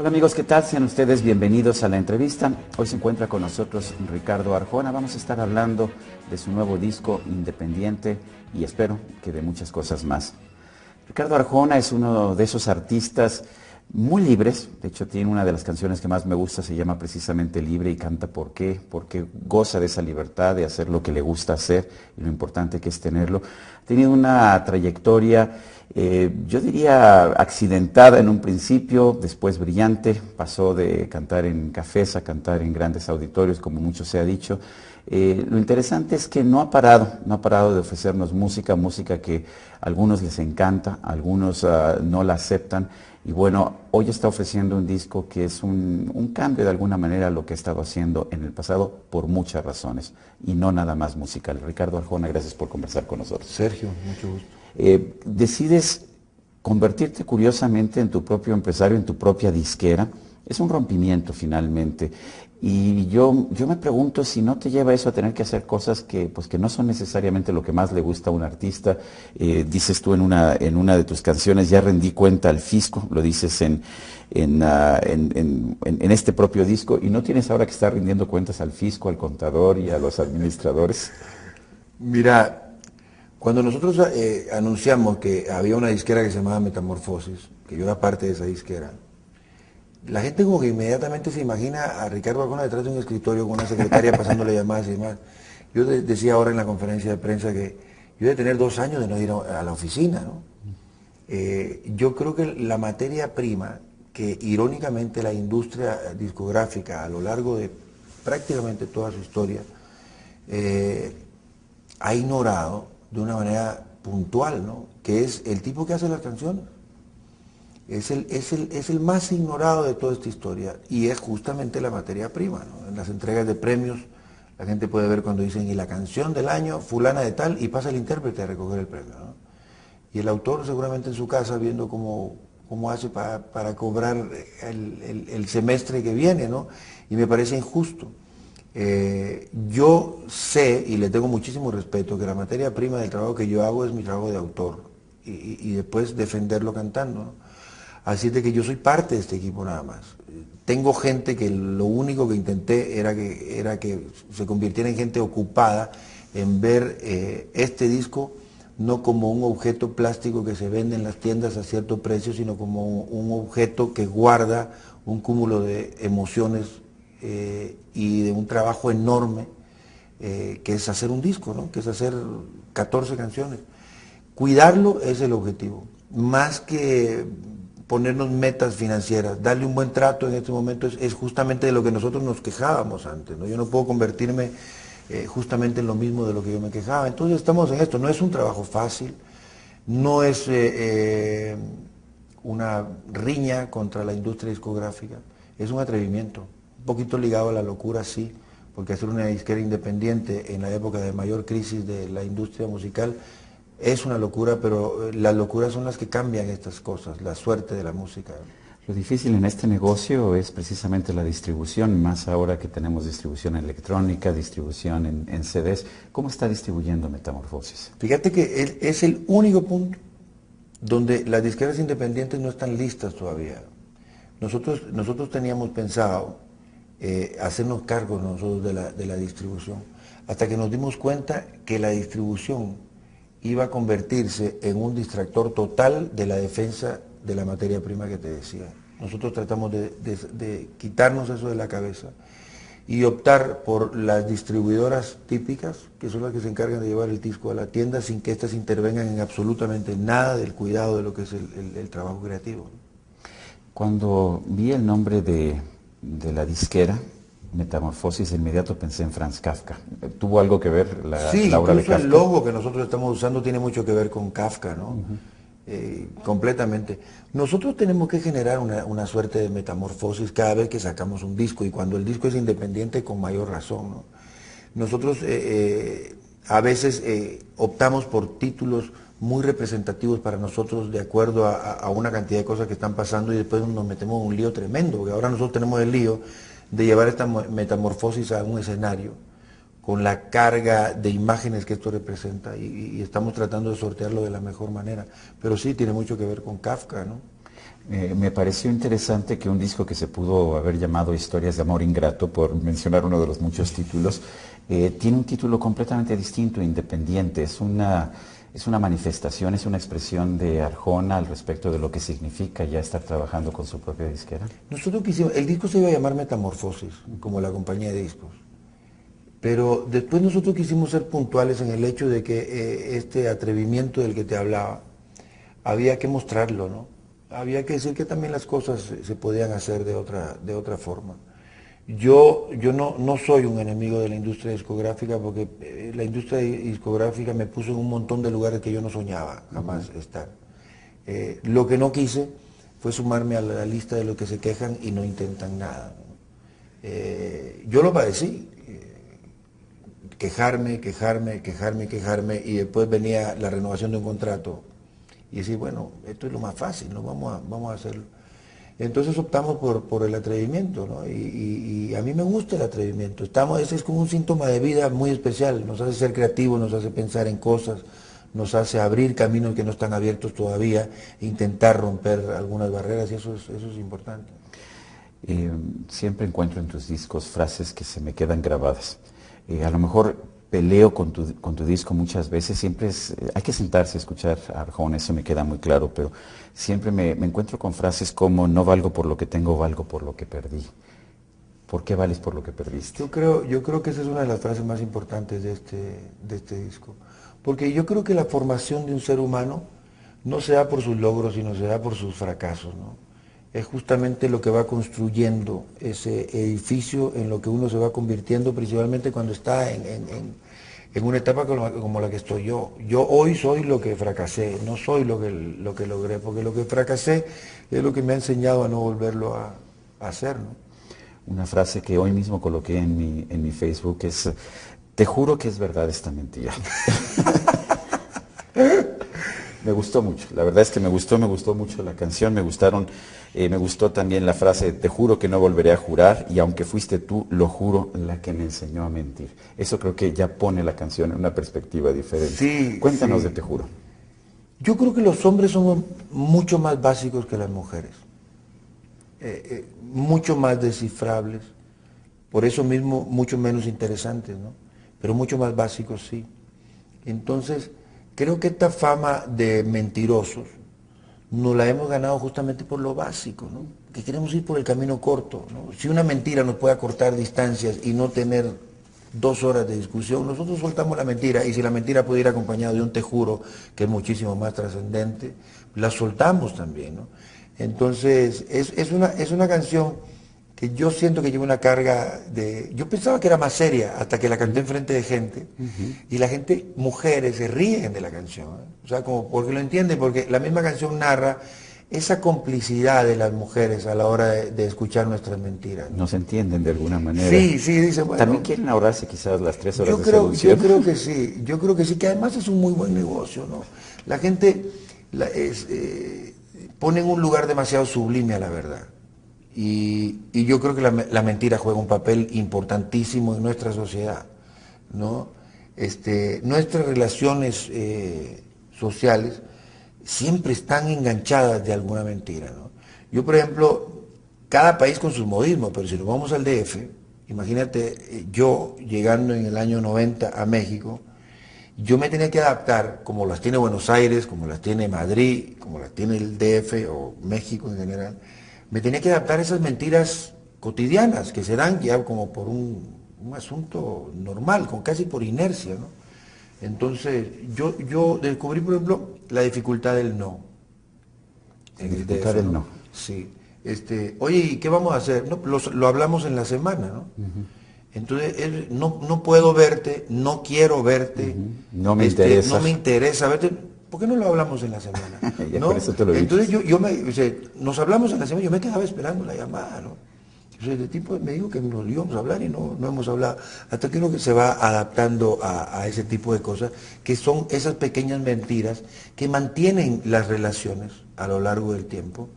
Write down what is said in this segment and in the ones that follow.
Hola amigos, ¿qué tal? Sean ustedes bienvenidos a la entrevista. Hoy se encuentra con nosotros Ricardo Arjona. Vamos a estar hablando de su nuevo disco independiente y espero que de muchas cosas más. Ricardo Arjona es uno de esos artistas muy libres. De hecho, tiene una de las canciones que más me gusta, se llama precisamente Libre, y canta por qué, porque goza de esa libertad de hacer lo que le gusta hacer y lo importante que es tenerlo. Ha tenido una trayectoria, yo diría accidentada en un principio, después brillante. Pasó de cantar en cafés a cantar en grandes auditorios, como mucho se ha dicho. Lo interesante es que no ha parado de ofrecernos música que a algunos les encanta, a algunos no la aceptan. Y bueno, hoy está ofreciendo un disco que es un cambio de alguna manera a lo que ha estado haciendo en el pasado por muchas razones y no nada más musical. Ricardo Arjona, gracias por conversar con nosotros. Sergio, mucho gusto. Decides convertirte curiosamente en tu propio empresario, en tu propia disquera. Es un rompimiento finalmente. Y yo me pregunto si no te lleva eso a tener que hacer cosas que no son necesariamente lo que más le gusta a un artista. Dices tú en una de tus canciones, ya rendí cuenta al fisco, lo dices en este propio disco, y no tienes ahora que estar rindiendo cuentas al fisco, al contador y a los administradores. Mira, cuando nosotros anunciamos que había una disquera que se llamaba Metamorfosis, que yo era parte de esa disquera, la gente como que inmediatamente se imagina a Ricardo Arjona detrás de un escritorio con una secretaria pasándole llamadas y demás. Yo decía ahora en la conferencia de prensa que yo de tener 2 años de no ir a la oficina, ¿no? Yo creo que la materia prima que irónicamente la industria discográfica a lo largo de prácticamente toda su historia ha ignorado de una manera puntual, ¿no? Que es el tipo que hace las canciones. Es el más ignorado de toda esta historia y es justamente la materia prima, ¿no? En las entregas de premios la gente puede ver cuando dicen y la canción del año fulana de tal y pasa el intérprete a recoger el premio, ¿no? Y el autor seguramente en su casa viendo cómo hace para cobrar el semestre que viene, ¿no? Y me parece injusto. Yo sé y le tengo muchísimo respeto que la materia prima del trabajo que yo hago es mi trabajo de autor y después defenderlo cantando, ¿no? Así es de que yo soy parte de este equipo nada más. Tengo gente que lo único que intenté era que se convirtiera en gente ocupada en ver este disco no como un objeto plástico que se vende en las tiendas a cierto precio, sino como un objeto que guarda un cúmulo de emociones y de un trabajo enorme que es hacer un disco, ¿no? Que es hacer 14 canciones. Cuidarlo es el objetivo, más que ponernos metas financieras, darle un buen trato en este momento es justamente de lo que nosotros nos quejábamos antes, ¿no? Yo no puedo convertirme justamente en lo mismo de lo que yo me quejaba. Entonces estamos en esto, no es un trabajo fácil, no es una riña contra la industria discográfica, es un atrevimiento, un poquito ligado a la locura, sí, porque hacer una disquera independiente en la época de mayor crisis de la industria musical es una locura, pero las locuras son las que cambian estas cosas, la suerte de la música. Lo difícil en este negocio es precisamente la distribución, más ahora que tenemos distribución electrónica, distribución en CDs. ¿Cómo está distribuyendo Metamorfosis? Fíjate que es el único punto donde las disqueras independientes no están listas todavía. Nosotros teníamos pensado hacernos cargo nosotros de la distribución, hasta que nos dimos cuenta que la distribución iba a convertirse en un distractor total de la defensa de la materia prima que te decía. Nosotros tratamos de quitarnos eso de la cabeza y optar por las distribuidoras típicas, que son las que se encargan de llevar el disco a la tienda sin que éstas intervengan en absolutamente nada del cuidado de lo que es el trabajo creativo. Cuando vi el nombre de la disquera, Metamorfosis, de inmediato pensé en Franz Kafka. ¿Tuvo algo que ver sí, la obra de Kafka? El logo que nosotros estamos usando tiene mucho que ver con Kafka, ¿no? Completamente. Nosotros tenemos que generar una suerte de metamorfosis cada vez que sacamos un disco y cuando el disco es independiente con mayor razón, ¿no? Nosotros a veces optamos por títulos muy representativos para nosotros de acuerdo a una cantidad de cosas que están pasando y después nos metemos en un lío tremendo, porque ahora nosotros tenemos el lío de llevar esta metamorfosis a un escenario con la carga de imágenes que esto representa y estamos tratando de sortearlo de la mejor manera. Pero sí, tiene mucho que ver con Kafka, ¿no? Me pareció interesante que un disco que se pudo haber llamado Historias de Amor Ingrato, por mencionar uno de los muchos títulos, tiene un título completamente distinto, independiente. Es una manifestación, es una expresión de Arjona al respecto de lo que significa ya estar trabajando con su propia disquera. Nosotros quisimos, el disco se iba a llamar Metamorfosis, como la compañía de discos. Pero después nosotros quisimos ser puntuales en el hecho de que este atrevimiento del que te hablaba, había que mostrarlo, ¿no? Había que decir que también las cosas se podían hacer de otra forma. Yo no soy un enemigo de la industria discográfica porque la industria discográfica me puso en un montón de lugares que yo no soñaba jamás estar. Lo que no quise fue sumarme a la lista de los que se quejan y no intentan nada, ¿no? Yo lo padecí, quejarme y después venía la renovación de un contrato y decir, bueno, esto es lo más fácil, ¿no? Vamos a hacerlo. Entonces optamos por el atrevimiento, ¿no? Y a mí me gusta el atrevimiento. Ese es como un síntoma de vida muy especial, nos hace ser creativos, nos hace pensar en cosas, nos hace abrir caminos que no están abiertos todavía, intentar romper algunas barreras y eso es importante. Siempre encuentro en tus discos frases que se me quedan grabadas. A lo mejor peleo con tu disco muchas veces, siempre hay que sentarse a escuchar a Arjona, eso me queda muy claro, pero siempre me encuentro con frases como no valgo por lo que tengo, valgo por lo que perdí. ¿Por qué vales por lo que perdiste? Yo creo que esa es una de las frases más importantes de este disco, porque yo creo que la formación de un ser humano no se da por sus logros, sino se da por sus fracasos, ¿no? Es justamente lo que va construyendo ese edificio en lo que uno se va convirtiendo, principalmente cuando está en una etapa como la que estoy yo. Yo hoy soy lo que fracasé, no soy lo que logré, porque lo que fracasé es lo que me ha enseñado a no volverlo a hacer, ¿no? Una frase que hoy mismo coloqué en mi Facebook es, te juro que es verdad esta mentira. Me gustó mucho, la verdad es que me gustó mucho la canción, me gustó también la frase, te juro que no volveré a jurar y aunque fuiste tú, lo juro, la que me enseñó a mentir. Eso creo que ya pone la canción en una perspectiva diferente. Sí, Cuéntanos sí. de Te juro. Yo creo que los hombres somos mucho más básicos que las mujeres, mucho más descifrables, por eso mismo mucho menos interesantes, ¿no? Pero mucho más básicos, sí. Entonces, creo que esta fama de mentirosos nos la hemos ganado justamente por lo básico, ¿no? Que queremos ir por el camino corto, ¿no? Si una mentira nos puede acortar distancias y no tener 2 horas de discusión, nosotros soltamos la mentira, y si la mentira puede ir acompañada de un te juro, que es muchísimo más trascendente, la soltamos también, ¿no? Entonces, es una canción que yo siento que lleva una carga de... Yo pensaba que era más seria hasta que la canté enfrente de gente, y la gente, mujeres, se ríen de la canción, ¿eh? O sea, como porque lo entienden, porque la misma canción narra esa complicidad de las mujeres a la hora de escuchar nuestras mentiras, ¿no? Nos entienden de alguna manera. Sí, dicen, bueno... También quieren ahorrarse quizás las 3 horas de Yo seducción. creo que sí, que además es un muy buen negocio, ¿no? La gente pone en un lugar demasiado sublime a la verdad. Y yo creo que la mentira juega un papel importantísimo en nuestra sociedad, ¿no? Nuestras relaciones sociales siempre están enganchadas de alguna mentira, ¿no? Yo, por ejemplo, cada país con sus modismos, pero si nos vamos al DF, imagínate, yo llegando en el año 90 a México, yo me tenía que adaptar, como las tiene Buenos Aires, como las tiene Madrid, como las tiene el DF o México en general, me tenía que adaptar a esas mentiras cotidianas que se dan ya como por un asunto normal, casi por inercia, ¿no? Entonces, yo descubrí, por ejemplo, la dificultad del no. La dificultad del no. Sí. Oye, ¿y qué vamos a hacer? No, lo hablamos en la semana, ¿no? Entonces, no puedo verte, no quiero verte, No me interesa. no me interesa verte. ¿Por qué no lo hablamos en la semana? Ya ¿no? por eso te lo Entonces nos hablamos en la semana, yo me quedaba esperando la llamada, ¿no? Entonces el tipo me dijo que nos íbamos a hablar y no hemos hablado. Hasta que uno que se va adaptando a ese tipo de cosas, que son esas pequeñas mentiras que mantienen las relaciones a lo largo del tiempo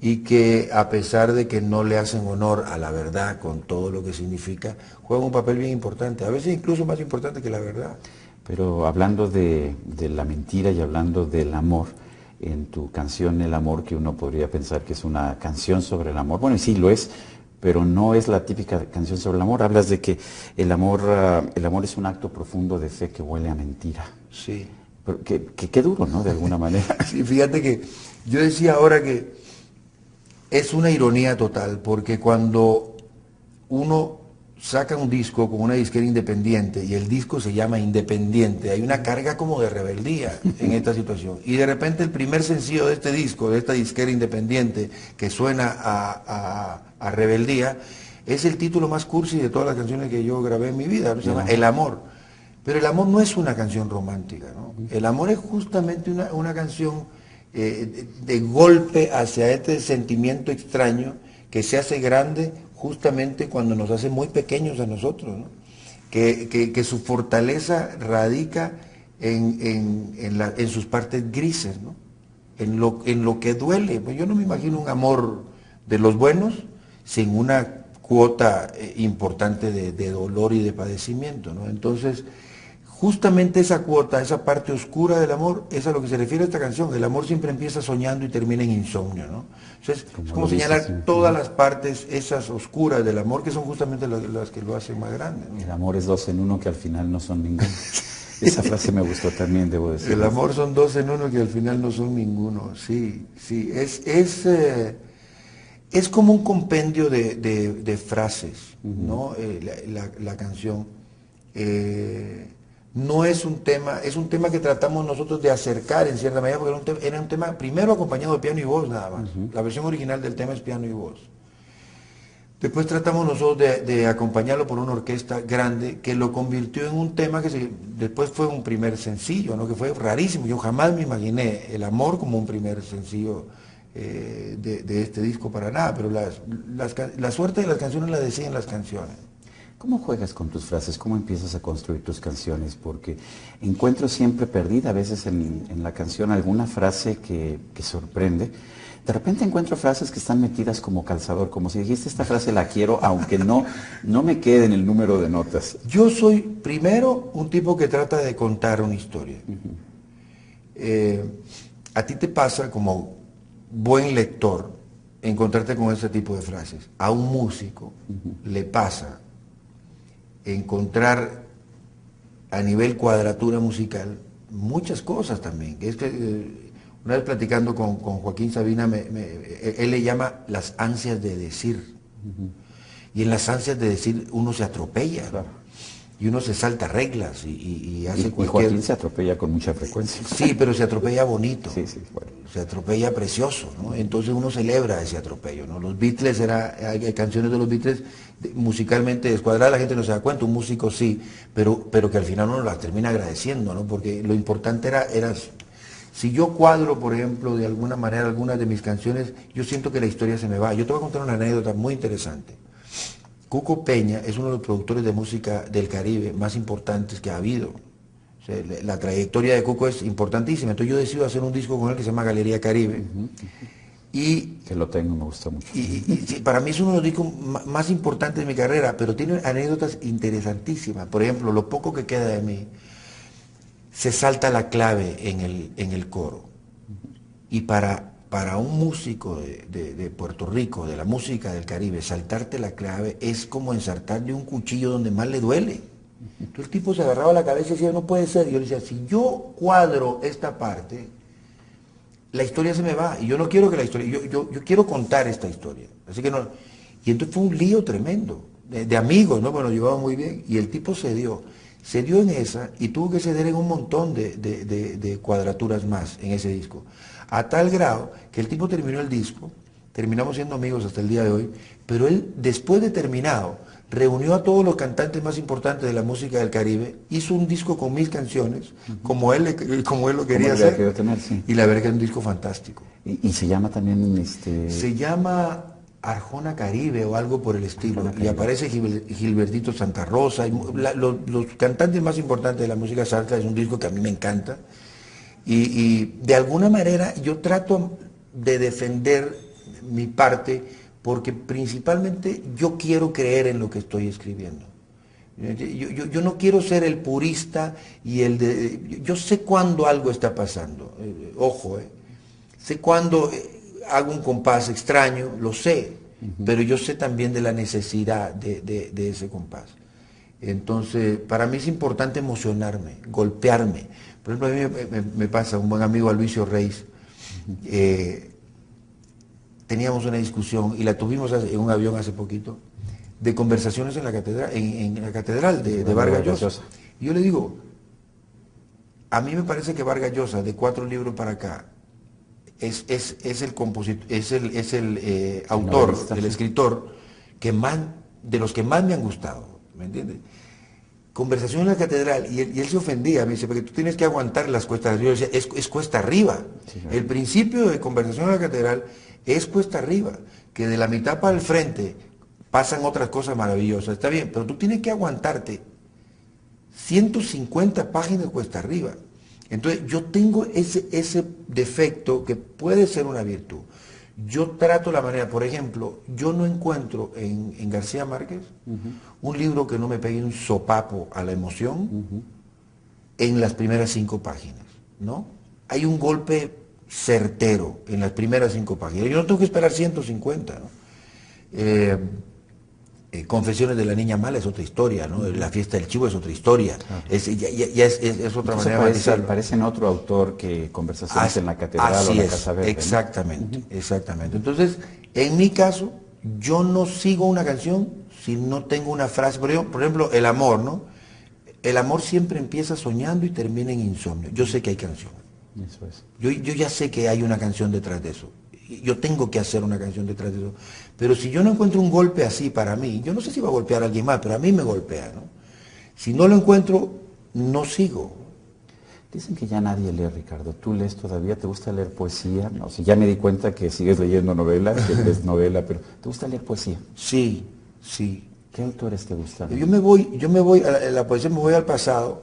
y que a pesar de que no le hacen honor a la verdad con todo lo que significa, juegan un papel bien importante, a veces incluso más importante que la verdad. Pero hablando de la mentira y hablando del amor, en tu canción El Amor, que uno podría pensar que es una canción sobre el amor. Bueno, y sí lo es, pero no es la típica canción sobre el amor. Hablas de que el amor es un acto profundo de fe que huele a mentira. Sí. Pero qué duro, ¿no? De alguna manera. Sí, fíjate que yo decía ahora que es una ironía total, porque cuando uno saca un disco con una disquera independiente y el disco se llama Independiente, hay una carga como de rebeldía en esta situación. Y de repente el primer sencillo de este disco, de esta disquera independiente, que suena a rebeldía, es el título más cursi de todas las canciones que yo grabé en mi vida, ¿no? Se llama El Amor. Pero el amor no es una canción romántica, ¿no? El amor es justamente una canción de golpe hacia este sentimiento extraño que se hace grande justamente cuando nos hace muy pequeños a nosotros, ¿no? Que su fortaleza radica en sus partes grises, ¿no? En lo que duele. Pues yo no me imagino un amor de los buenos sin una cuota importante de dolor y de padecimiento, ¿no? Entonces, justamente esa cuota, esa parte oscura del amor, es a lo que se refiere esta canción. El amor siempre empieza soñando y termina en insomnio, ¿no? Entonces, es como señalar sí. todas las partes, esas oscuras del amor, que son justamente las que lo hacen más grande, ¿no? El amor es dos en uno que al final no son ninguno. Esa frase me gustó también, debo decir. El amor son dos en uno que al final no son ninguno. Sí, sí, es como un compendio de frases, ¿no? La canción. No es un tema que tratamos nosotros de acercar en cierta medida, porque era un tema primero acompañado de piano y voz nada más. La versión original del tema es piano y voz. Después tratamos nosotros de acompañarlo por una orquesta grande que lo convirtió en un tema después fue un primer sencillo, ¿no? Que fue rarísimo. Yo jamás me imaginé El Amor como un primer sencillo de este disco para nada, pero la suerte de las canciones la deciden las canciones. ¿Cómo juegas con tus frases? ¿Cómo empiezas a construir tus canciones? Porque encuentro siempre perdida a veces en la canción alguna frase que sorprende. De repente encuentro frases que están metidas como calzador, como si dijiste esta frase la quiero, aunque no me quede en el número de notas. Yo soy primero un tipo que trata de contar una historia. A ti te pasa como buen lector encontrarte con ese tipo de frases. A un músico le pasa encontrar a nivel cuadratura musical muchas cosas también. Es que una vez platicando con Joaquín Sabina, él le llama las ansias de decir. Y en las ansias de decir uno se atropella. Claro. Y uno se salta reglas y hace cualquier... Y Joaquín se atropella con mucha frecuencia. Sí, pero se atropella bonito. Sí, bueno. Se atropella precioso, ¿no? Entonces uno celebra ese atropello, ¿no? Los Beatles, hay canciones de los Beatles musicalmente descuadradas, la gente no se da cuenta, un músico sí, pero que al final uno las termina agradeciendo, ¿no? Porque lo importante era si yo cuadro, por ejemplo, de alguna manera algunas de mis canciones, yo siento que la historia se me va. Yo te voy a contar una anécdota muy interesante. Cuco Peña es uno de los productores de música del Caribe más importantes que ha habido. O sea, la trayectoria de Cuco es importantísima. Entonces yo decido hacer un disco con él que se llama Galería Caribe. Y, que lo tengo, me gusta mucho. Y para mí es uno de los discos más importantes de mi carrera, pero tiene anécdotas interesantísimas. Por ejemplo, lo poco que queda de mí, se salta la clave en el coro. Y para un músico de Puerto Rico, de la música del Caribe, saltarte la clave es como ensartarle un cuchillo donde más le duele. Entonces el tipo se agarraba la cabeza y decía, no puede ser. Y yo le decía, si yo cuadro esta parte, la historia se me va. Y yo no quiero que la historia, yo quiero contar esta historia. Así que no. Y entonces fue un lío tremendo, de amigos, ¿no? Bueno, nos llevamos muy bien. Y el tipo cedió en esa y tuvo que ceder en un montón de cuadraturas más en ese disco. A tal grado que el tipo terminó el disco, terminamos siendo amigos hasta el día de hoy, pero él, después de terminado, reunió a todos los cantantes más importantes de la música del Caribe, hizo un disco con 1000 canciones, como él lo quería hacer, sí. Y la verdad que es un disco fantástico. Y se llama también... Se llama Arjona Caribe o algo por el estilo, y aparece Gilbertito Santa Rosa, y los cantantes más importantes de la música salsa. Es un disco que a mí me encanta. Y de alguna manera yo trato de defender mi parte porque principalmente yo quiero creer en lo que estoy escribiendo. Yo no quiero ser el purista y yo sé cuándo algo está pasando, ojo, Sé cuándo hago un compás extraño, lo sé, pero yo sé también de la necesidad de ese compás. Entonces, para mí es importante emocionarme, golpearme. Por ejemplo, a mí me pasa, un buen amigo, Aloisio Reis, teníamos una discusión y la tuvimos en un avión hace poquito, de conversaciones en la catedral, en la catedral de Vargas Llosa. Y yo le digo, a mí me parece que Vargas Llosa, de 4 libros para acá, es el compositor, es el autor, el escritor que más, de los que más me han gustado, ¿me entiendes? Conversación en la catedral, y él se ofendía, me dice, porque tú tienes que aguantar las cuestas arriba. Yo decía, es cuesta arriba. Sí, claro. El principio de Conversación en la catedral es cuesta arriba, que de la mitad para el frente pasan otras cosas maravillosas, está bien, pero tú tienes que aguantarte 150 páginas cuesta arriba. Entonces yo tengo ese defecto que puede ser una virtud. Yo trato la manera, por ejemplo, yo no encuentro en García Márquez un libro que no me pegue un sopapo a la emoción en las primeras 5 páginas, ¿no? Hay un golpe certero en las primeras 5 páginas. Yo no tengo que esperar 150, ¿no? Confesiones de la niña mala es otra historia, ¿no? La fiesta del chivo es otra historia, claro. Es otra manera de analizarlo. Parece en otro autor que Conversaciones en la catedral o la Casa Verde. Exactamente, ¿no? Exactamente. Entonces, en mi caso, yo no sigo una canción si no tengo una frase. Por ejemplo, el amor, ¿no? El amor siempre empieza soñando y termina en insomnio. Yo sé que hay canción. Eso es. Yo ya sé que hay una canción detrás de eso. Yo tengo que hacer una canción detrás de eso. Pero si yo no encuentro un golpe así para mí, yo no sé si va a golpear a alguien más, pero a mí me golpea, ¿no? Si no lo encuentro, no sigo. Dicen que ya nadie lee, Ricardo. ¿Tú lees todavía? ¿Te gusta leer poesía? No, o sea, ya me di cuenta que sigues leyendo novela, que lees novela, pero ¿te gusta leer poesía? Sí, sí. ¿Qué autores te gustan? Yo me voy, a la poesía me voy al pasado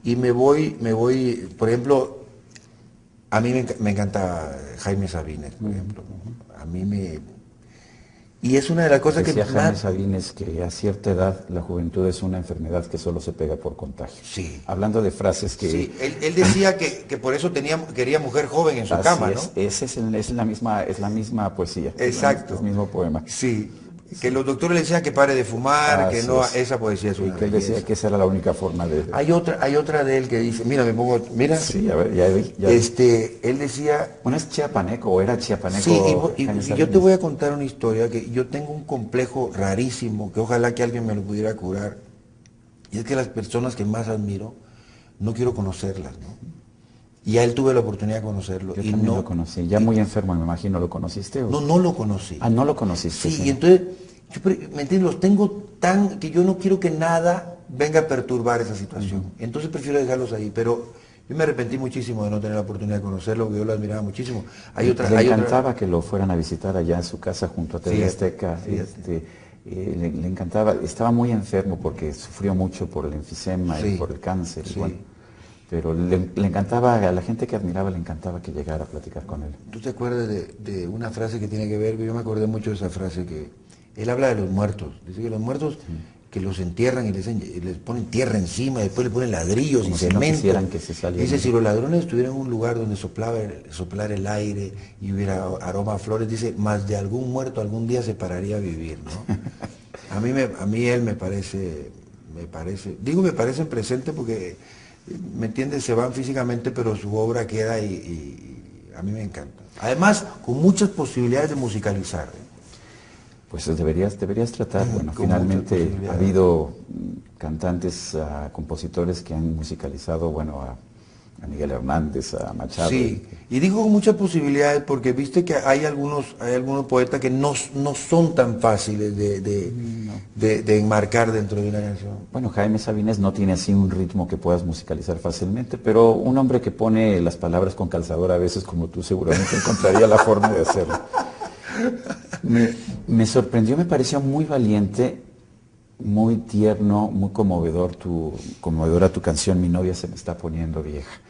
y me voy, por ejemplo, a mí me encanta Jaime Sabines, por ejemplo. A mí y es una de las cosas decía Jaime Sabines que a cierta edad la juventud es una enfermedad que solo se pega por contagio. Sí. Hablando de frases que... Sí, él decía que por eso quería mujer joven en su cama, ¿no? Es la misma poesía. Exacto. Es el mismo poema. Sí. Que los doctores le decían que pare de fumar, que no, esa poesía es una que él decía que esa era la única forma de... Hay otra de él que dice, mira, Sí, a ver, ya vi. Él decía... ¿Bueno es chiapaneco o era chiapaneco? Sí, y yo te voy a contar una historia que yo tengo un complejo rarísimo, que ojalá que alguien me lo pudiera curar, y es que las personas que más admiro, no quiero conocerlas, ¿no? Y a él tuve la oportunidad de conocerlo. Yo también lo conocí, ya muy enfermo, me imagino, ¿lo conociste? ¿O? No lo conocí. Ah, no lo conociste. Sí, y entonces, ¿me entiendes? Los tengo tan que yo no quiero que nada venga a perturbar esa situación. Entonces prefiero dejarlos ahí, pero yo me arrepentí muchísimo de no tener la oportunidad de conocerlo, porque yo lo admiraba muchísimo. Le encantaba que lo fueran a visitar allá en su casa junto a TV Azteca. Le encantaba, estaba muy enfermo porque sufrió mucho por el enfisema y por el cáncer. Y bueno, pero le encantaba, a la gente que admiraba le encantaba que llegara a platicar con él. ¿Tú te acuerdas de una frase que tiene que ver? Yo me acordé mucho de esa frase que él habla de los muertos. Dice que los muertos que los entierran y les ponen tierra encima, después le ponen ladrillos y cemento. No quisieran que se salieran. Dice, si los ladrones estuvieran en un lugar donde soplara el aire y hubiera aroma a flores, dice, más de algún muerto algún día se pararía a vivir, ¿no? A mí él me parece, digo me parece en presente porque, ¿me entiendes? Se van físicamente, pero su obra queda y a mí me encanta. Además, con muchas posibilidades de musicalizar. Pues deberías tratar, bueno, finalmente ha habido cantantes, compositores que han musicalizado, bueno, a Miguel Hernández, a Machado. Sí, y digo con muchas posibilidades porque viste que hay algunos poetas que no son tan fáciles de enmarcar dentro de una canción. Bueno, Jaime Sabines no tiene así un ritmo que puedas musicalizar fácilmente, pero un hombre que pone las palabras con calzador a veces, como tú, seguramente encontraría la forma de hacerlo. Me sorprendió, me pareció muy valiente, muy tierno, muy conmovedora tu canción Mi novia se me está poniendo vieja,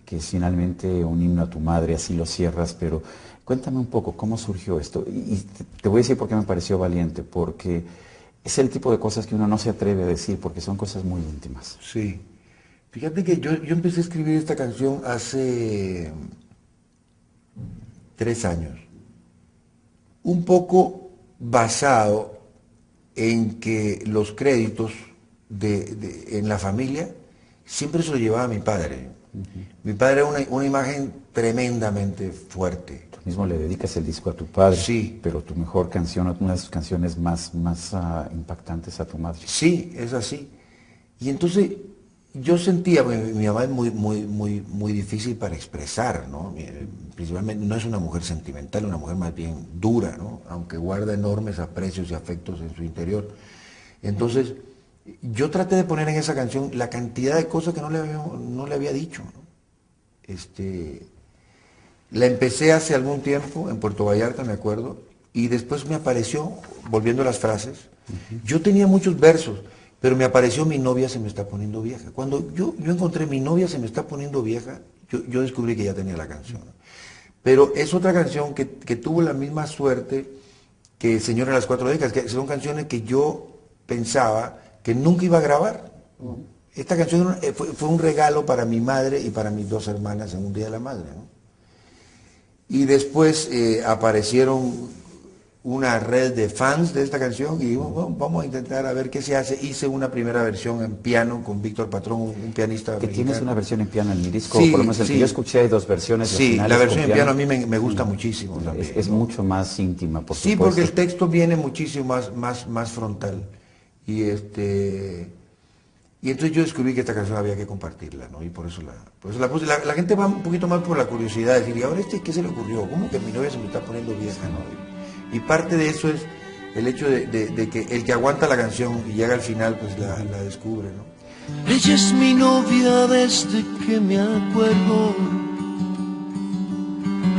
que es finalmente un himno a tu madre, así lo cierras, pero cuéntame un poco cómo surgió esto. Y te voy a decir por qué me pareció valiente, porque es el tipo de cosas que uno no se atreve a decir, porque son cosas muy íntimas. Sí. Fíjate que yo empecé a escribir esta canción hace 3 años. Un poco basado en que los créditos en la familia siempre se lo llevaba mi padre. Mi padre era una imagen tremendamente fuerte. Tú mismo le dedicas el disco a tu padre, sí, pero tu mejor canción, una de sus canciones más impactantes a tu madre. Sí, es así. Y entonces yo sentía, mi mamá es muy difícil para expresar, ¿no? Principalmente no es una mujer sentimental, una mujer más bien dura, ¿no? Aunque guarda enormes aprecios y afectos en su interior. Entonces, yo traté de poner en esa canción la cantidad de cosas que no le había dicho, ¿no? La empecé hace algún tiempo en Puerto Vallarta, me acuerdo, y después me apareció, volviendo a las frases, yo tenía muchos versos, pero me apareció mi novia se me está poniendo vieja. Cuando yo encontré mi novia se me está poniendo vieja, yo descubrí que ya tenía la canción. Pero es otra canción que tuvo la misma suerte que Señora de las 4 décadas, que son canciones que yo pensaba que nunca iba a grabar. Esta canción fue un regalo para mi madre y para mis 2 hermanas en un Día de la Madre, ¿no? Y después aparecieron una red de fans de esta canción y digo, bueno, vamos a intentar a ver qué se hace. Hice una primera versión en piano con Víctor Patrón, un pianista ¿Que mexicano. tienes una versión en piano en mi disco? Sí, por lo menos el sí. que yo escuché hay 2 versiones. Sí, la versión en piano a mí me gusta muchísimo también. Es mucho más íntima, por supuesto. Sí, porque el texto viene muchísimo más frontal. Y entonces yo descubrí que esta canción había que compartirla, ¿no? Y por eso la puse. La gente va un poquito más por la curiosidad, decir, ¿y ahora qué se le ocurrió? ¿Cómo que mi novia se me está poniendo vieja, no? Y parte de eso es el hecho de que el que aguanta la canción y llega al final, pues la descubre, ¿no? Ella es mi novia desde que me acuerdo,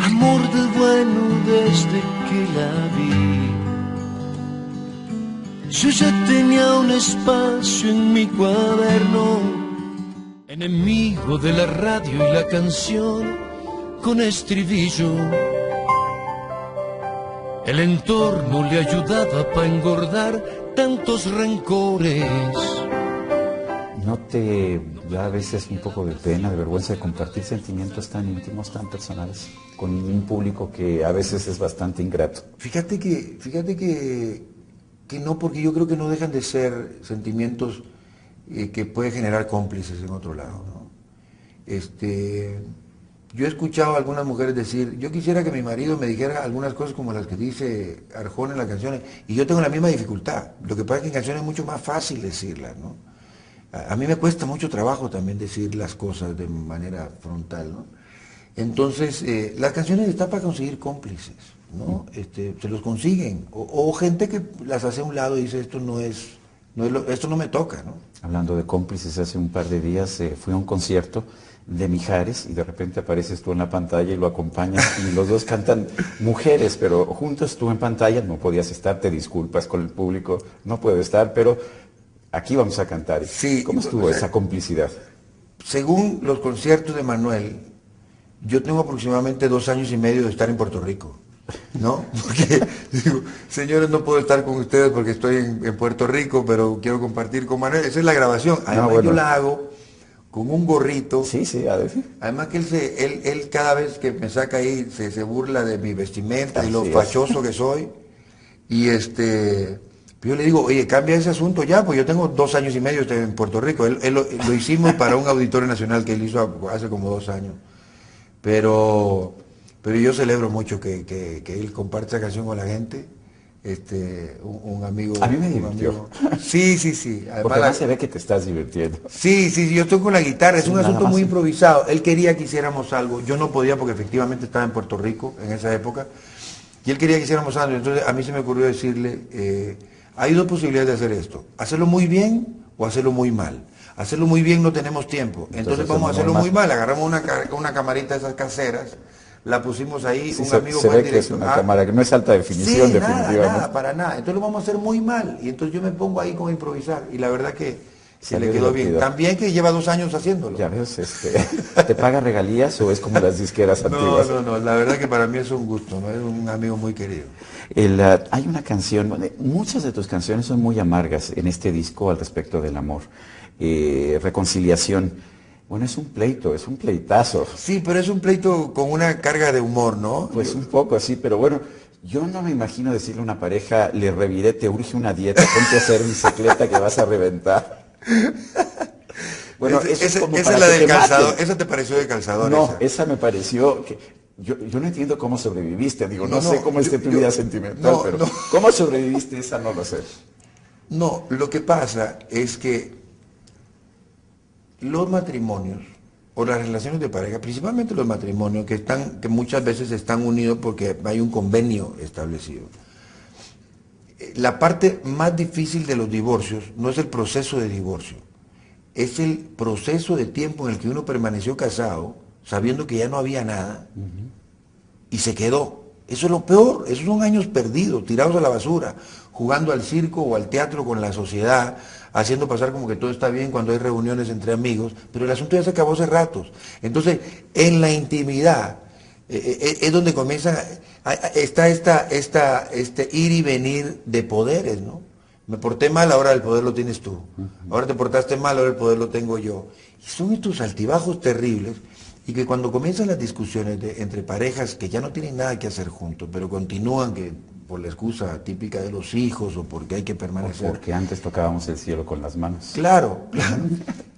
amor del bueno desde que la vi. Yo ya tenía un espacio en mi cuaderno, enemigo de la radio y la canción con estribillo. El entorno le ayudaba para engordar tantos rencores. ¿No te da a veces un poco de pena, de vergüenza de compartir sentimientos tan íntimos, tan personales, con un público que a veces es bastante ingrato? Fíjate que no, porque yo creo que no dejan de ser sentimientos que puede generar cómplices en otro lado, ¿no? Yo he escuchado a algunas mujeres decir, yo quisiera que mi marido me dijera algunas cosas como las que dice Arjona en las canciones, y yo tengo la misma dificultad. Lo que pasa es que en canciones es mucho más fácil decirlas, ¿no? A mí me cuesta mucho trabajo también decir las cosas de manera frontal, ¿no? Entonces, las canciones están para conseguir cómplices, ¿no? Se los consiguen, o gente que las hace a un lado y dice, esto no me toca, ¿no? Hablando de cómplices, hace un par de días fui a un concierto de Mijares y de repente apareces tú en la pantalla y lo acompañas y los dos cantan mujeres, pero juntos tú en pantalla no podías estar, te disculpas con el público, no puedo estar, pero aquí vamos a cantar. Sí, ¿Cómo estuvo esa complicidad? Según los conciertos de Manuel, yo tengo aproximadamente 2 años y medio de estar en Puerto Rico, ¿no? Porque digo, señores, no puedo estar con ustedes porque estoy en Puerto Rico, pero quiero compartir con Manuel. Esa es la grabación. Además, bueno, yo la hago con un gorrito. Sí, a ver. Además que él cada vez que me saca ahí se burla de mi vestimenta y lo fachoso que soy. Y yo le digo, oye, cambia ese asunto ya, pues yo tengo 2 años y medio en Puerto Rico. Él lo hicimos para un auditorio nacional que él hizo hace como 2 años. Pero yo celebro mucho que él comparte esa canción con la gente. Un amigo. A mí me divirtió. Sí. Porque además se ve que te estás divirtiendo. Sí, yo estoy con la guitarra, es un asunto muy improvisado. Él quería que hiciéramos algo, yo no podía porque efectivamente estaba en Puerto Rico en esa época, y él quería que hiciéramos algo, entonces a mí se me ocurrió decirle, hay 2 posibilidades de hacer esto, hacerlo muy bien o hacerlo muy mal. Hacerlo muy bien no tenemos tiempo, entonces vamos a hacerlo muy mal, agarramos una camarita de esas caseras, la pusimos ahí, sí, un amigo se fue ve que es una cámara que no es alta definición, sí, definitivamente. Nada, para nada. Entonces lo vamos a hacer muy mal. Y entonces yo me pongo ahí con improvisar. Y la verdad que le quedó bien. También que lleva 2 años haciéndolo. Ya ves, ¿te paga regalías o es como las disqueras antiguas? No, la verdad que para mí es un gusto, ¿no? Es un amigo muy querido. Hay una canción, muchas de tus canciones son muy amargas en este disco al respecto del amor. Reconciliación. Bueno, es un pleitazo. Sí, pero es un pleito con una carga de humor, ¿no? Pues un poco así, pero bueno, yo no me imagino decirle a una pareja, le reviré, te urge una dieta, ponte a hacer bicicleta que vas a reventar. Bueno, eso es como Esa para es la que del te calzador, maten. esa te pareció de calzador, No, esa. esa me pareció que yo no entiendo cómo sobreviviste, digo, no, No, sé no, cómo esté tu vida sentimental, no, pero no. cómo sobreviviste esa no lo sé. No, lo que pasa es que los matrimonios o las relaciones de pareja, principalmente los matrimonios que muchas veces están unidos porque hay un convenio establecido. La parte más difícil de los divorcios no es el proceso de divorcio, es el proceso de tiempo en el que uno permaneció casado, sabiendo que ya no había nada, y se quedó. Eso es lo peor, esos son años perdidos, tirados a la basura, jugando al circo o al teatro con la sociedad, haciendo pasar como que todo está bien cuando hay reuniones entre amigos, pero el asunto ya se acabó hace ratos. Entonces, en la intimidad es donde comienza, está este ir y venir de poderes, ¿no? Me porté mal, ahora el poder lo tienes tú. Ahora te portaste mal, ahora el poder lo tengo yo. Y son estos altibajos terribles y que cuando comienzan las discusiones entre parejas que ya no tienen nada que hacer juntos, pero continúan que por la excusa típica de los hijos o porque hay que O permanecer. porque antes tocábamos el cielo con las manos. Claro, claro.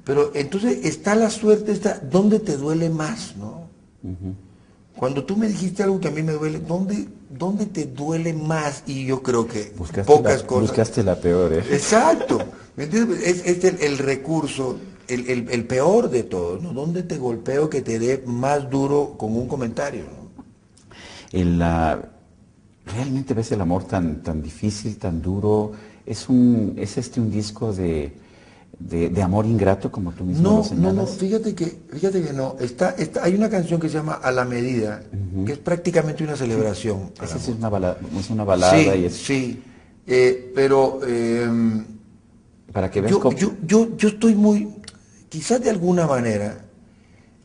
Pero entonces está la suerte, ¿dónde te duele más, no? Cuando tú me dijiste algo que a mí me duele, ¿dónde te duele más? Y yo creo que pocas cosas. Buscaste la peor, ¿eh? Exacto. ¿Me entiendes? Es el recurso, el peor de todos, ¿no? ¿Dónde te golpeo que te dé más duro con un comentario, ¿no? ¿Realmente ves el amor tan difícil, tan duro? ¿Es un disco de amor ingrato, como tú mismo lo No, señalas? fíjate que no. Hay una canción que se llama A la Medida, que es prácticamente una celebración. Esa sí es una balada Sí, y es sí. Pero para que veas yo estoy muy, quizás de alguna manera,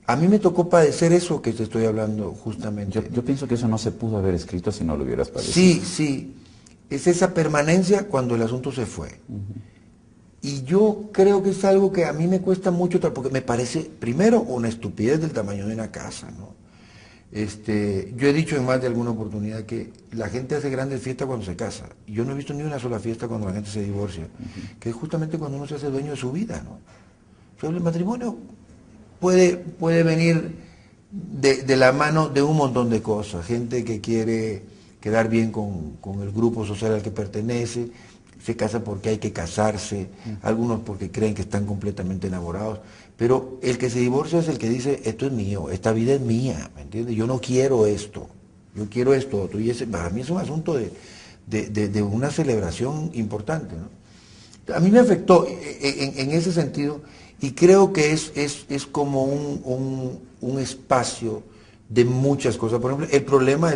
a mí me tocó padecer eso que te estoy hablando justamente. yo pienso que eso no se pudo haber escrito si no lo hubieras padecido. Sí, sí. Es esa permanencia cuando el asunto se fue. Y yo creo que es algo que a mí me cuesta mucho, porque me parece, primero, una estupidez del tamaño de una casa, ¿no? Yo he dicho en más de alguna oportunidad que la gente hace grandes fiestas cuando se casa. Y yo no he visto ni una sola fiesta cuando la gente se divorcia, que es justamente cuando uno se hace dueño de su vida, ¿no? O sea, el matrimonio puede venir de la mano de un montón de cosas. Gente que quiere quedar bien con el grupo social al que pertenece, se casa porque hay que casarse, algunos porque creen que están completamente enamorados, pero el que se divorcia es el que dice, esto es mío, esta vida es mía, ¿me entiendes? Yo no quiero esto, yo quiero esto otro, y para mí es un asunto de una celebración importante, ¿no? A mí me afectó en ese sentido, y creo que es como un espacio de muchas cosas. Por ejemplo, el problema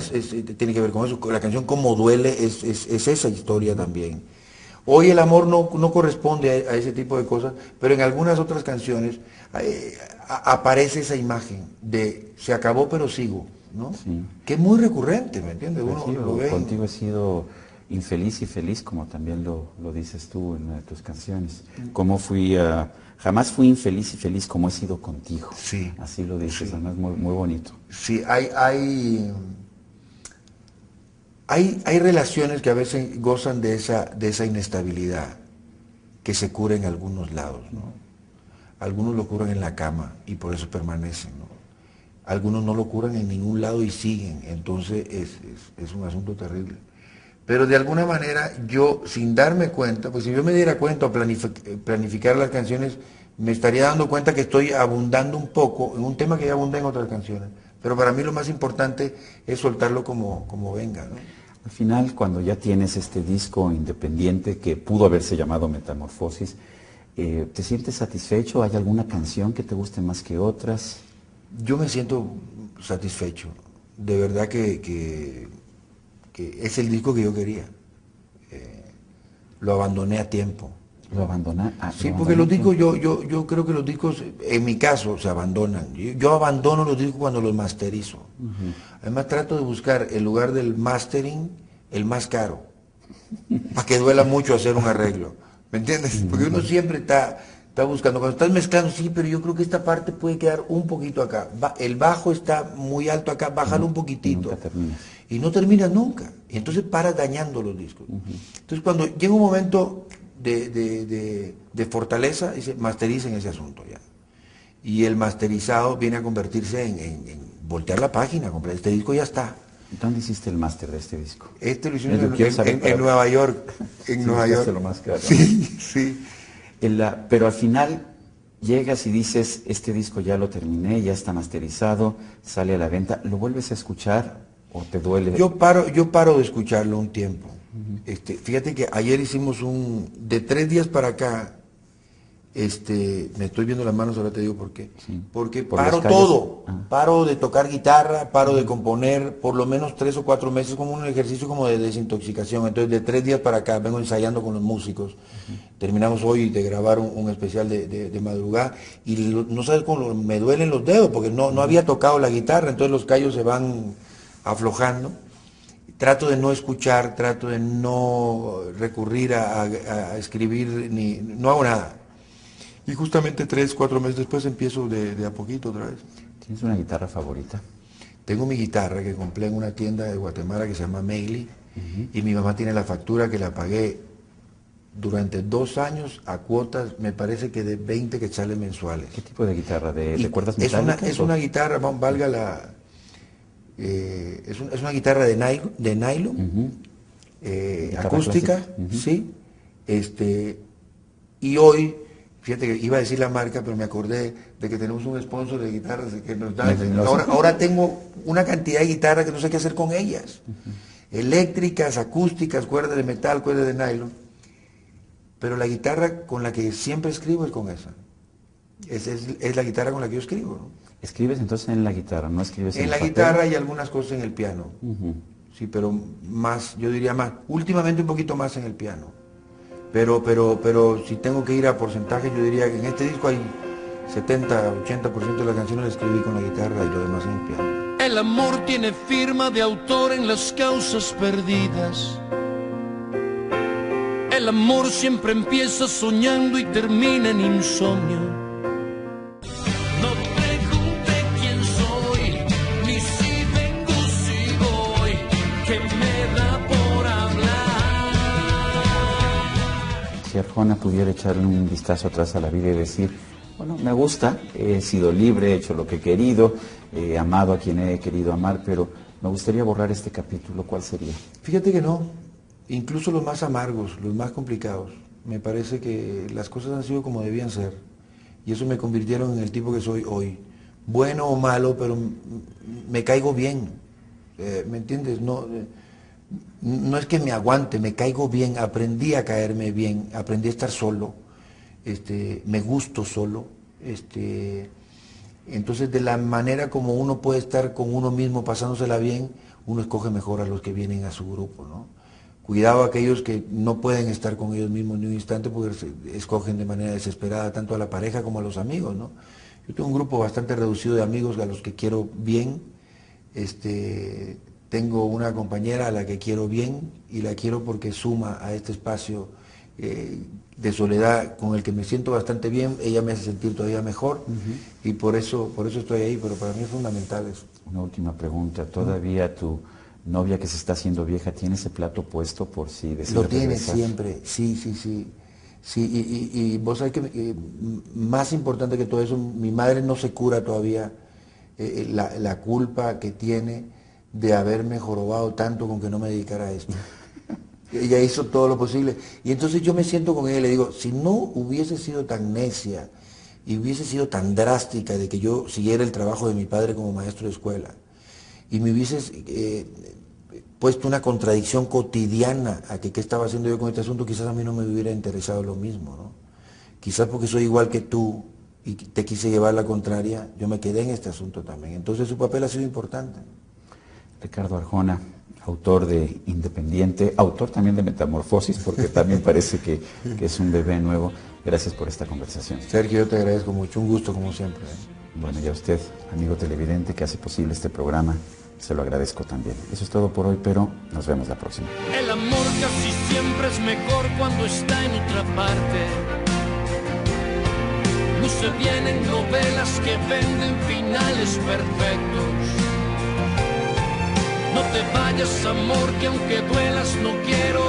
tiene que ver con eso, la canción Como Duele es esa historia también. Hoy el amor no corresponde a ese tipo de cosas, pero en algunas otras canciones aparece esa imagen de se acabó pero sigo, ¿no? Sí. Que es muy recurrente, ¿me entiendes? Pues Uno sí, lo ve. contigo he sido infeliz y feliz, como también lo dices tú en una de tus canciones. Jamás fui infeliz y feliz como he sido contigo. Sí. Así lo dices, Sí. además muy, muy bonito. Sí, hay relaciones que a veces gozan de esa inestabilidad que se cura en algunos lados, ¿no? Algunos lo curan en la cama y por eso permanecen, ¿no? Algunos no lo curan en ningún lado y siguen, entonces es un asunto terrible. Pero de alguna manera yo, sin darme cuenta, pues si yo me diera cuenta o planificar las canciones, me estaría dando cuenta que estoy abundando un poco en un tema que ya abundé en otras canciones. Pero para mí lo más importante es soltarlo como venga, ¿no? Al final, cuando ya tienes este disco independiente que pudo haberse llamado Metamorfosis, ¿te sientes satisfecho? ¿Hay alguna canción que te guste más que otras? Yo me siento satisfecho. De verdad que es el disco que yo quería. Lo abandoné a tiempo. ¿Lo abandoné? Sí, porque los discos, yo creo que los discos, en mi caso, se abandonan. Yo abandono los discos cuando los masterizo. Además trato de buscar el lugar del mastering, el más caro, para que duela mucho hacer un arreglo. ¿Me entiendes? Porque uno siempre está Estás buscando, cuando estás mezclando, sí, pero yo creo que esta parte puede quedar un poquito acá. El bajo está muy alto acá, bájalo un poquitito. Nunca terminas. Y no terminas nunca. Y entonces paras dañando los discos. Entonces cuando llega un momento de fortaleza, dice, mastericen ese asunto ya. Y el masterizado viene a convertirse en voltear la página, comprar este disco ya está. ¿Dónde hiciste el máster de este disco? Este lo hicimos en Nueva York. En sí, Nueva York. Lo más caro, ¿no? Sí, sí. Pero al final llegas y dices, este disco ya lo terminé, ya está masterizado, sale a la venta, ¿lo vuelves a escuchar o te duele? Yo paro de escucharlo un tiempo. Fíjate que ayer hicimos de 3 días para acá, me estoy viendo las manos, ahora te digo por qué. Sí. Porque ¿Por paro las calles? todo, paro de tocar guitarra, paro de componer, por lo menos 3 o 4 meses, como un ejercicio como de desintoxicación. Entonces de 3 días para acá vengo ensayando con los músicos. Terminamos hoy de grabar un especial de madrugada y no sabes cómo me duelen los dedos porque no había tocado la guitarra, entonces los callos se van aflojando. Trato de no escuchar, trato de no recurrir a escribir, no hago nada. Y justamente 3, 4 meses después empiezo de a poquito otra vez. ¿Tienes una guitarra favorita? Tengo mi guitarra que compré en una tienda de Guatemala que se llama Meili, y mi mamá tiene la factura que la pagué durante 2 años a cuotas, me parece que de 20 quetzales mensuales. ¿Qué tipo de guitarra? ¿De cuerdas metálicas? Es una guitarra, valga la... es una guitarra de nylon, acústica, sí. Y hoy, fíjate que iba a decir la marca, pero me acordé de que tenemos un sponsor de guitarras que nos da. Ahora tengo una cantidad de guitarras que no sé qué hacer con ellas. Eléctricas, acústicas, cuerdas de metal, cuerdas de nylon. Pero la guitarra con la que siempre escribo es con esa. Es la guitarra con la que yo escribo, ¿no? ¿Escribes entonces en la guitarra, no escribes en la papel? guitarra y algunas cosas en el piano. Sí, pero más, yo diría más. Últimamente un poquito más en el piano. Pero si tengo que ir a porcentaje, yo diría que en este disco hay 70, 80% de las canciones las escribí con la guitarra y lo demás en el piano. El amor tiene firma de autor en las causas perdidas. El amor siempre empieza soñando y termina en insomnio. No pregunte quién soy, ni si vengo, si voy, que me da por hablar. Si Arjona pudiera echarle un vistazo atrás a la vida y decir, bueno, me gusta, he sido libre, he hecho lo que he querido, he amado a quien he querido amar, pero me gustaría borrar este capítulo, ¿cuál sería? Fíjate que no. Incluso los más amargos, los más complicados. Me parece que las cosas han sido como debían ser. Y eso me convirtieron en el tipo que soy hoy. Bueno o malo, pero me caigo bien. ¿Me entiendes? No es que me aguante, me caigo bien. Aprendí a caerme bien, aprendí a estar solo. Me gusto solo. Entonces, de la manera como uno puede estar con uno mismo pasándosela bien, uno escoge mejor a los que vienen a su grupo, ¿no? Cuidado a aquellos que no pueden estar con ellos mismos ni un instante porque escogen de manera desesperada tanto a la pareja como a los amigos, ¿no? Yo tengo un grupo bastante reducido de amigos a los que quiero bien. Tengo una compañera a la que quiero bien y la quiero porque suma a este espacio de soledad con el que me siento bastante bien. Ella me hace sentir todavía mejor y por eso estoy ahí, pero para mí es fundamental eso. Una última pregunta, ¿todavía tu novia que se está haciendo vieja tiene ese plato puesto por si decide Lo tiene regresar? siempre, sí, y vos sabés que más importante que todo eso, mi madre no se cura todavía la culpa que tiene de haberme jorobado tanto con que no me dedicara a esto. Ella hizo todo lo posible y entonces yo me siento con ella y le digo, si no hubiese sido tan necia y hubiese sido tan drástica de que yo siguiera el trabajo de mi padre como maestro de escuela, y me hubieses puesto una contradicción cotidiana a que qué estaba haciendo yo con este asunto, quizás a mí no me hubiera interesado lo mismo, ¿no? Quizás porque soy igual que tú y te quise llevar la contraria, yo me quedé en este asunto también. Entonces su papel ha sido importante. Ricardo Arjona, autor de Independiente, autor también de Metamorfosis, porque también parece que es un bebé nuevo. Gracias por esta conversación. Sergio, yo te agradezco mucho, un gusto como siempre. Bueno, y a usted, amigo televidente que hace posible este programa, se lo agradezco también. Eso es todo por hoy, pero nos vemos la próxima. El amor casi siempre es mejor cuando está en otra parte. Luce bien en novelas que venden finales perfectos. No te vayas, amor, que aunque duelas no quiero